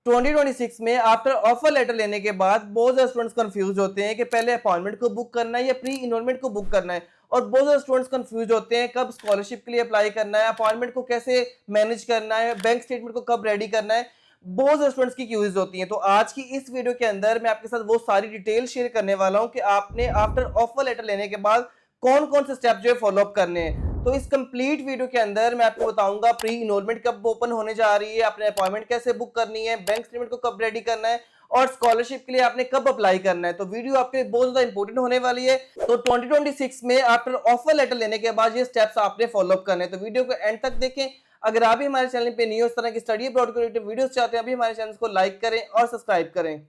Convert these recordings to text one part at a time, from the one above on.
2026 में after offer letter लेने के बाद बहुत सारे स्टूडेंट्स कंफ्यूज होते हैं कि पहले अपॉइंटमेंट को बुक करना है या प्री इनरोलमेंट को बुक करना है। और बहुत सारे स्टूडेंट्स कंफ्यूज होते हैं कब स्कॉलरशिप के लिए अप्लाई करना है, अपॉइंटमेंट को कैसे मैनेज करना है, बैंक स्टेटमेंट को कब रेडी करना है। बहुत सारे स्टूडेंट्स की क्यूरीज होती हैं। तो आज की इस वीडियो के अंदर मैं आपके साथ वो सारी डिटेल शेयर करने वाला हूं कि आपने आफ्टर ऑफर लेटर लेने के बाद कौन कौन से स्टेप जो है फॉलो अप करने हैं। तो इस कंप्लीट वीडियो के अंदर मैं आपको बताऊंगा प्री इनरोलमेंट कब ओपन होने जा रही है, आपने अपॉइंटमेंट कैसे बुक करनी है, बैंक स्टेटमेंट को कब रेडी करना है और स्कॉलरशिप के लिए आपने कब अप्लाई करना है। तो वीडियो आपके लिए बहुत ज्यादा इंपॉर्टेंट होने वाली है। तो 2026 में आफ्टर ऑफर लेटर लेने के बाद ये स्टेप्स आपने फॉलो अप करने हैं। तो वीडियो को एंड तक देखें। अगर आप भी हमारे चैनल पे न्यू इस तरह की स्टडी अब्रॉड रिलेटेड वीडियोस चाहते हैं, अभी हमारे चैनल को लाइक करें और सब्सक्राइब करें।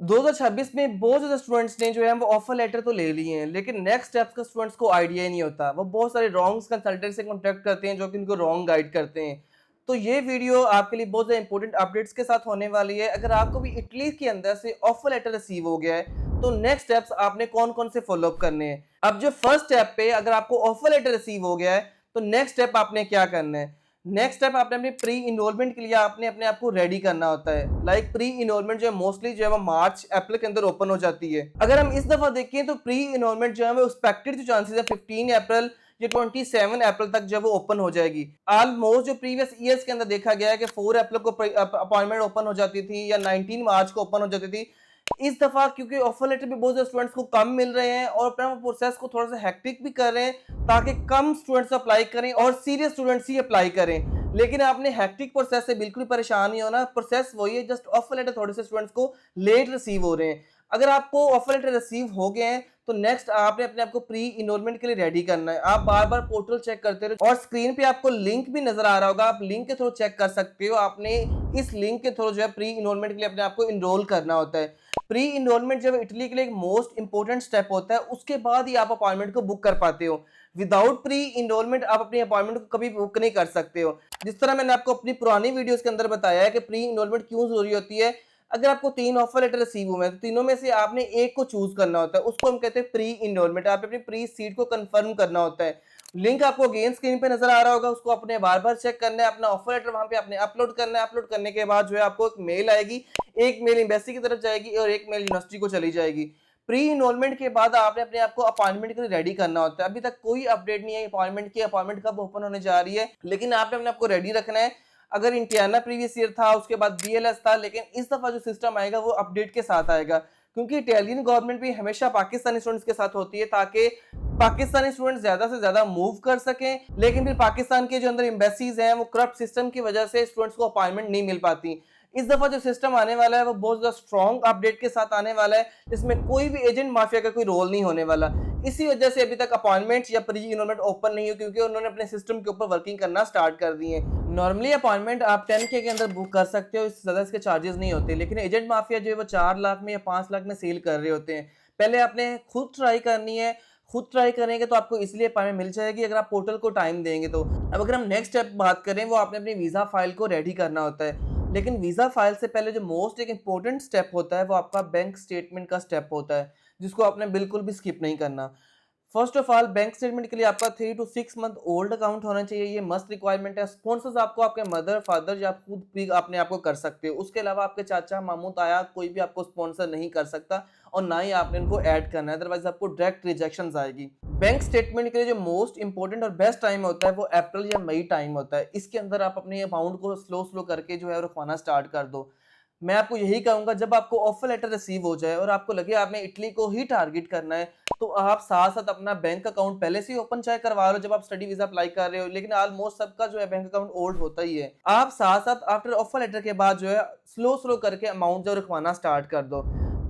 2026 में बहुत ज्यादा स्टूडेंट्स ने जो है वो ऑफर लेटर तो ले लिए हैं, लेकिन नेक्स्ट स्टेप्स का स्टूडेंट्स को आइडिया ही नहीं होता। वो बहुत सारे रॉन्ग कंसल्टेंट से कॉन्टेक्ट करते हैं जो कि उनको रॉन्ग गाइड करते हैं। तो ये वीडियो आपके लिए बहुत ज्यादा इंपॉर्टेंट अपडेट्स के साथ होने वाली है। अगर आपको भी इटली के अंदर से ऑफर लेटर रिसीव हो गया है तो नेक्स्ट स्टेप्स आपने कौन कौन से फॉलो अप करने हैं। अब जो फर्स्ट स्टेप पे अगर आपको ऑफर लेटर रिसीव हो गया है तो नेक्स्ट स्टेप आपने क्या करना है। नेक्स्ट स्टेप आपने अपनी प्री इनरोलमेंट के लिए आपने अपने आप को रेडी करना होता है। लाइक प्री इनरोलमेंट जो है मोस्टली जो है वो मार्च अप्रैल के अंदर ओपन हो जाती है। अगर हम इस दफा देखें तो प्री इनरोलमेंट जो है वो एक्सपेक्टेड जो चांसेस है 15 अप्रैल या 27 अप्रैल तक जो वो ओपन हो जाएगी। ऑलमोस्ट जो प्रीवियस ईयर्स के अंदर देखा गया है कि 4 अप्रैल को अपॉइंटमेंट ओपन हो जाती थी या 19 मार्च को ओपन हो जाती थी। इस दफा क्योंकि ऑफर लेटर भी बहुत सारे स्टूडेंट्स को कम मिल रहे हैं और अपना प्रोसेस को थोड़ा सा हेक्टिक भी कर रहे हैं ताकि कम स्टूडेंट्स अप्लाई करें और सीरियस स्टूडेंट्स ही अप्लाई करें। लेकिन आपने हेक्टिक प्रोसेस से बिल्कुल परेशान नहीं होना। प्रोसेस वही है, जस्ट ऑफर लेटर थोड़े से स्टूडेंट्स को लेट रिसीव हो रहे हैं। अगर आपको ऑफर लेटर रिसीव हो गए हैं तो नेक्स्ट आपने अपने आप को प्री इनरोलमेंट के लिए रेडी करना है। आप बार बार पोर्टल चेक करते रहो और स्क्रीन पे आपको लिंक भी नजर आ रहा होगा, आप लिंक के थ्रू चेक कर सकते हो। आपने इस लिंक के थ्रू जो है प्री इनरोलमेंट के लिए अपने आप को इनरोल करना होता है। प्री इनरोलमेंट जब इटली के लिए एक मोस्ट इंपॉर्टेंट स्टेप होता है, उसके बाद ही आप अपॉइंटमेंट को बुक कर पाते हो। विदाउट प्री इनरोलमेंट आप अपनी अपॉइंटमेंट को कभी बुक नहीं कर सकते हो। जिस तरह मैंने आपको अपनी पुरानी वीडियोस के अंदर बताया है कि प्री इनरोलमेंट क्यों जरूरी होती है। अगर आपको 3 ऑफर लेटर रिसीव हुए हैं तो तीनों में से आपने एक को चूज करना होता है, उसको हम कहते हैं प्री इनरोलमेंट। आप अपनी प्री सीट को कंफर्म करना होता है। लिंक आपको अगेन स्क्रीन पे नजर आ रहा होगा, उसको अपने बार बार चेक करना है। अपना ऑफर लेटर वहां पे आपने अपलोड करना है। अपलोड करने के बाद जो है आपको एक मेल आएगी, एक मेल एम्बेसी की तरफ जाएगी और एक मेल यूनिवर्सिटी को चली जाएगी। प्री इनरोलमेंट के बाद आपने अपने आप को अपॉइंटमेंट के लिए रेडी करना होता है। अभी तक कोई अपडेट नहीं है अपॉइंटमेंट की, अपॉइंटमेंट कब ओपन होने जा रही है, लेकिन आपने अपने आप को रेडी रखना है। अगर इंटियाना प्रीवियस ईयर था, उसके बाद बीएलएस था, लेकिन इस दफा जो सिस्टम आएगा वो अपडेट के साथ आएगा। क्योंकि इटालियन गवर्नमेंट भी हमेशा पाकिस्तानी स्टूडेंट्स के साथ होती है ताकि पाकिस्तानी स्टूडेंट्स ज्यादा से ज्यादा मूव कर सकें। लेकिन फिर पाकिस्तान के जो अंदर एम्बेसीज हैं वो करप्ट सिस्टम की वजह से स्टूडेंट्स को अपॉइंटमेंट नहीं मिल पाती। इस दफा जो सिस्टम आने वाला है वो बहुत ज्यादा स्ट्रॉन्ग अपडेट के साथ आने वाला है, जिसमें कोई भी एजेंट माफिया का कोई रोल नहीं होने वाला। इसी वजह से अभी तक अपॉइंटमेंट या प्री इनरोलमेंट ओपन नहीं हुई, क्योंकि उन्होंने अपने सिस्टम के ऊपर वर्किंग करना स्टार्ट कर दी है। नॉर्मली अपॉइंटमेंट आप 10K के अंदर बुक कर सकते हो, इससे ज्यादा इसके चार्जेस नहीं होते। लेकिन एजेंट माफिया जो है वो 4 लाख में या 5 लाख में सेल कर रहे होते हैं। पहले आपने खुद ट्राई करनी है। खुद ट्राई करेंगे तो आपको इसलिए अपॉइंटमेंट मिल जाएगी अगर आप पोर्टल को टाइम देंगे तो। अब अगर हम नेक्स्ट स्टेप बात करें, वो आपने अपनी वीजा फाइल को रेडी करना होता है। लेकिन वीजा फाइल से पहले जो मोस्ट एक इंपॉर्टेंट स्टेप होता है वो आपका बैंक स्टेटमेंट का स्टेप होता है, जिसको आपने बिल्कुल भी स्किप नहीं करना। First of all bank statement के लिए आपका 3 to 6 मंथ ओल्ड अकाउंट होना चाहिए। ये मस्ट रिक्वायरमेंट है। स्पॉन्सर्स आपको आपके मदर फादर या आप खुद भी अपने आप को कर सकते हो। उसके अलावा आपके चाचा मामू ताया कोई भी आपको स्पॉन्सर नहीं कर सकता और ना ही आपने इनको ऐड करना है, अदरवाइज आपको डायरेक्ट रिजेक्शन आएगी। बैंक स्टेटमेंट के लिए जो मोस्ट इंपॉर्टेंट और बेस्ट टाइम होता है वो अप्रैल या मई टाइम होता है। इसके अंदर आप अपने अमाउंट को स्लो स्लो करके जो है रखवाना स्टार्ट कर दो। मैं आपको यही कहूंगा, जब आपको ऑफर लेटर रिसीव हो जाए और आपको लगे आपने इटली को ही टारगेट करना है तो आप साथ साथ अपना बैंक अकाउंट पहले से ही ओपन चाहे करवा लो जब आप स्टडी वीजा अप्लाई कर रहे हो। लेकिन ऑलमोस्ट सबका जो है बैंक अकाउंट ओल्ड होता ही है। आप साथ साथ आफ्टर ऑफर लेटर के बाद जो है स्लो स्लो करके अमाउंट जो रखवाना स्टार्ट कर दो,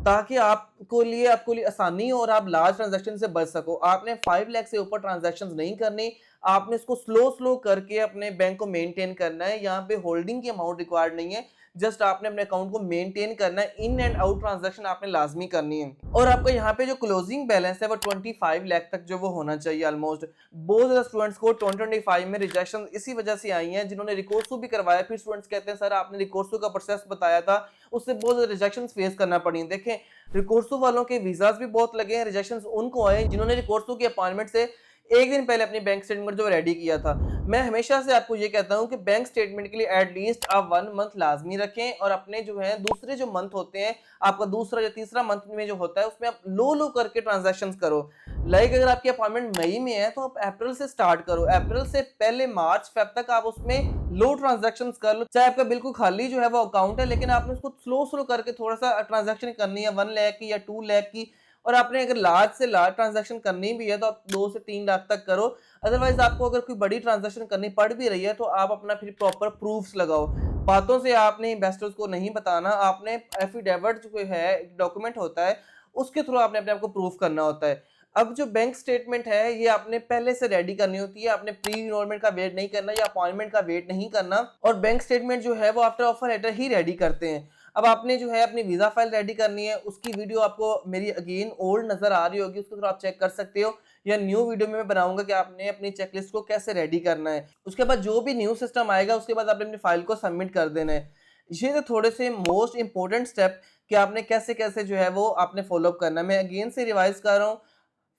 ताकि आपको लिए आसानी हो और आप लार्ज ट्रांजैक्शन से बच सको। आपने 5 लाख से ऊपर ट्रांजैक्शंस नहीं करनी। आपने इसको स्लो स्लो करके अपने बैंक को मेंटेन करना है। यहाँ पे होल्डिंग की अमाउंट रिक्वायर्ड नहीं है। जस्ट आपने अपने अकाउंट को मेंटेन करना है, इन एंड आउट ट्रांजैक्शन आपने लाजमी करनी है। और आपका यहाँ पे जो क्लोजिंग बैलेंस है वो 25 लाख तक जो वो होना चाहिए ऑलमोस्ट। बहुत ज़्यादा स्टूडेंट्स को 2025 में रिजेक्शन इसी वजह से आई हैं, जिन्होंने रिकोर्सो भी करवाया, फिर स्टूडेंट्स कहते हैं सर आपने रिकोर्सो का प्रोसेस बताया था, उससे बहुत ज़्यादा रिजेक्शन फेस करना पड़ी। देखें, रिकोर्सो वालों के वीजाज भी बहुत लगे हैं, रिजेक्शन उनको आए जिन्होंने रिकोर्सो की अपॉइंटमेंट से एक दिन पहले अपनी बैंक स्टेटमेंट जो रेडी किया था। मैं हमेशा से आपको ये कहता हूँ कि बैंक स्टेटमेंट के लिए एटलीस्ट आप 1 मंथ लाजमी रखें, और अपने जो है दूसरे जो मंथ होते हैं, आपका दूसरा या तीसरा मंथ में जो होता है उसमें आप लो करके ट्रांजैक्शन करो। अगर आपकी अपॉइंटमेंट मई में है तो आप अप्रैल से स्टार्ट करो, अप्रैल से पहले मार्च फेब तक आप उसमें लो ट्रांजैक्शन कर लो। चाहे आपका बिल्कुल खाली जो है वो अकाउंट है, लेकिन आपने उसको स्लो करके थोड़ा सा ट्रांजैक्शन करनी है, 1 लाख की या 2 लाख की। और आपने अगर लार्ज से लार्ज ट्रांजैक्शन करनी भी है तो आप 2 से 3 लाख तक करो। अदरवाइज आपको अगर कोई बड़ी ट्रांजैक्शन करनी पड़ भी रही है तो आप अपना फिर प्रॉपर प्रूफ्स लगाओ। बातों से आपने इन्वेस्टर्स को नहीं बताना, आपने एफिडेविट जो है डॉक्यूमेंट होता है उसके थ्रू आपने अपने आप को प्रूफ करना होता है। अब जो बैंक स्टेटमेंट है ये आपने पहले से रेडी करनी होती है, आपने प्री इनरोलमेंट का वेट नहीं करना या अपॉइंटमेंट का वेट नहीं करना, और बैंक स्टेटमेंट जो है वो आफ्टर ऑफर लेटर ही रेडी करते हैं। अब आपने जो है अपनी वीजा फाइल रेडी करनी है, उसकी वीडियो आपको मेरी अगेन ओल्ड नजर आ रही होगी, उसके थ्रू आप चेक कर सकते हो, या न्यू वीडियो में मैं बनाऊंगा कि आपने अपनी चेकलिस्ट को कैसे रेडी करना है। उसके बाद जो भी न्यू सिस्टम आएगा उसके बाद आपने अपनी फाइल को सबमिट कर देना है। ये तो थोड़े से मोस्ट इंपॉर्टेंट स्टेप कि आपने कैसे कैसे जो है वो आपने फॉलोअप करना है। मैं अगेन से रिवाइज कर रहा हूँ।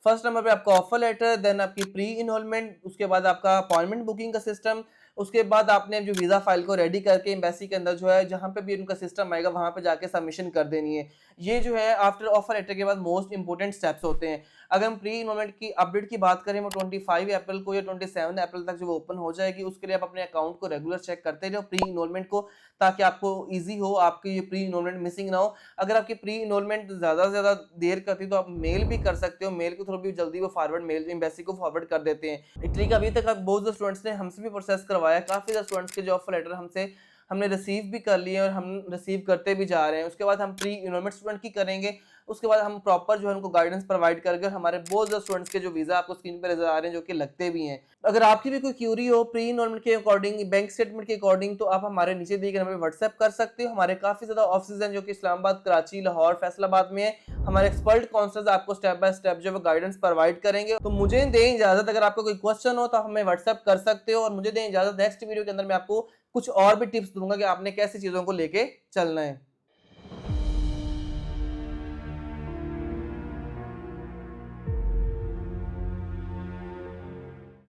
फर्स्ट नंबर पे आपका ऑफर लेटर, देन आपकी प्री इनरोलमेंट, उसके बाद आपका अपॉइंटमेंट बुकिंग का सिस्टम, उसके बाद आपने जो वीजा फाइल को रेडी करके एम्बेसी के अंदर जो है जहां पे भी उनका सिस्टम आएगा वहां पे जाके सबमिशन कर देनी है। ये जो है आफ्टर ऑफर लेटर के बाद मोस्ट इंपोर्टेंट स्टेप्स होते हैं। अगर हम प्री इनरोलमेंट की अपडेट की बात करें वो 25 अप्रैल को या 27 अप्रैल तक जो वो ओपन हो जाएगी, उसके लिए आप अपने अकाउंट को रेगुलर चेक करते रहो प्री इनरोलमेंट को, ताकि आपको ईजी हो, आपकी ये प्री इनरोलमेंट मिसिंग ना हो। अगर आपकी प्री इनरोलमेंट ज्यादा से ज्यादा देर करती तो आप मेल भी कर सकते हो, मेल के थ्रू भी जल्दी वो फॉरवर्ड मेल एम्बेसी को फॉरवर्ड कर देते हैं। इटली का अभी तक बहुत से स्टूडेंट्स ने हमसे भी प्रोसेस करवाया, काफी ज्यादा स्टूडेंट्स के जो ऑफर लेटर हमने रिसीव भी कर लिए और हम रिसीव करते भी जा रहे हैं। उसके बाद हम प्री इनरोलमेंट स्टूडेंट की करेंगे, उसके बाद हम प्रॉपर जो है उनको गाइडेंस प्रोवाइड करके, और हमारे बहुत ज़्यादा स्टूडेंट्स के जो वीज़ा आपको स्क्रीन पर नजर आ रहे हैं जो कि लगते भी हैं। अगर आपकी भी कोई क्यूरी हो प्री इनरोलमेंट के अकॉर्डिंग, बैंक स्टेटमेंट के अकॉर्डिंग, तो आप हमारे नीचे दिए गए नंबर पर व्हाट्सएप कर सकते हो। हमारे काफ़ी ज़्यादा ऑफिस हैं जो कि इस्लामाबाद, कराची, लाहौर, फैसलाबाद में है। हमारे एक्सपर्ट काउंसलर्स आपको स्टेप बाय स्टेप जो है गाइडेंस प्रोवाइड करेंगे। तो मुझे दें इजाज़त, अगर आपको कोई क्वेश्चन हो तो हमें व्हाट्सएप कर सकते हो, और मुझे दें इजाज़त, नेक्स्ट वीडियो के अंदर मैं आपको कुछ और भी टिप्स दूंगा कि आपने कैसी चीज़ों को लेके चलना है।